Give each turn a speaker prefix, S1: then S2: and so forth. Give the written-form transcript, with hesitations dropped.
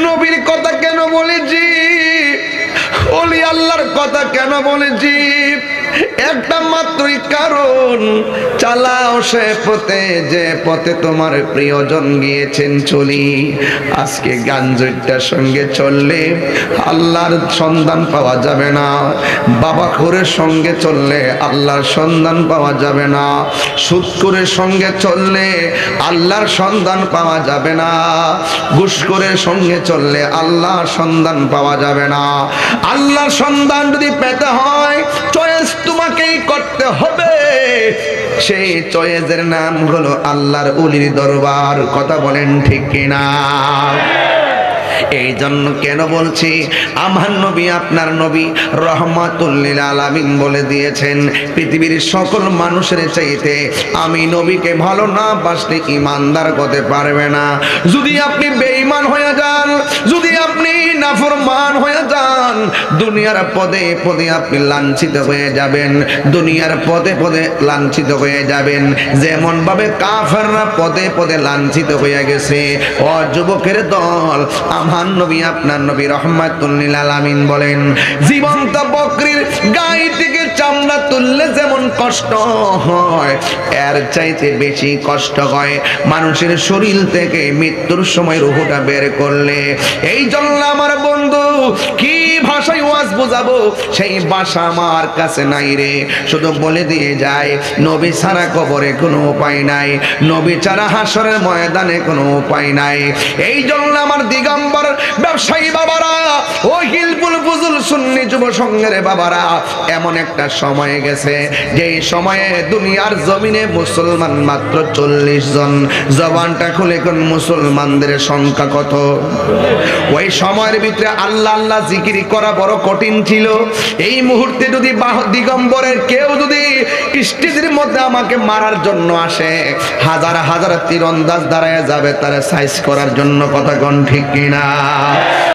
S1: নবীর কথা কেন বলেছি, ওলি আল্লাহর কথা কেন বলেছি? একটা মাত্রই কারণ, চালাও সে পথে যে পথে তোমার প্রিয়জন গিয়েছেন চলি। আজকে গাঞ্জুরটার সঙ্গে চললে আল্লাহর সন্ধান পাওয়া যাবে না, বাবাখোরের সঙ্গে চললে আল্লাহর সন্ধান পাওয়া যাবে না, সুদখোরের সঙ্গে চললে আল্লাহর সন্ধান পাওয়া যাবে না, ঘুষখোরের সঙ্গে চললে আল্লাহর সন্ধান পাওয়া যাবে না। আল্লাহর সন্ধান যদি পেতে হয় চয়েস তোমাকেই করতে হবে। সেই চয়েসের নাম হলো আল্লাহর ওলির দরবার। কথা বলেন ঠিক কিনা? এই জন্য কেন বলছি, আমার নবী আপনার নবী রহমাতুল লিল আলামিন বলে দিয়েছেন, পৃথিবীর সকল মানুষের চাইতে আমি নবীকে ভালো না বাসলে ইমানদার হতে পারবে না। যদি আপনি বেঈমান হয়ে যান, যদি আপনি নাফরমান হয়ে যান, দুনিয়ার পদে পদে আপনি লাঞ্ছিত হয়ে যাবেন, দুনিয়ার পদে পদে লাঞ্ছিত হয়ে যাবেন, যেমন ভাবে কাফেররা পদে পদে লাঞ্ছিত হয়ে গেছে। ও যুবকের দল, আমার নবী আপনার নবী রহমাতুল লিল আলামিন বলেন, জীবন্ত বকরির গায়ে থেকে চামড়া তুললে যেমন কষ্ট হয়, এর চাইতে বেশি কষ্ট হয় মানুষের শরীর থেকে মৃত্যুর সময় রূহটা বের করলে। এই জন্য আমার বন্ধু, কি ভাষায় ওয়াজ বোঝাবো সেই ভাষা আমার কাছে নাই রে। শুধু বলে দিয়ে যায়, নবী ছাড়া কবরে কোনো উপায় নাই, নবী ছাড়া হাসরের ময়দানে কোনো উপায় নাই। এই জন্য আমার দিগম্বর ব্যবসায়ী বাবারা, ও হিলফুল ফুজুল সুন্নি যুব সংঘের বাবারা, এমন একটা সময় গেছে যেই সময়ে দুনিয়ার জমিনে মুসলমান মাত্র 40 জন। জবানটা খুলে কোন মুসলমানদের সংখ্যা কত? ওই সময়ের ভিতরে আল্লাহ আল্লাহ জিকির করা বড় কঠিন ছিল। এই মুহূর্তে যদি দিগম্বরের কেউ যদি স্টেজের মধ্যে আমাকে মারার জন্য আসে, হাজার হাজার তীরন্দাজ দাঁড়ায় যাবে তারা সাইজ করার জন্য। কথা কোন ঠিক কিনা?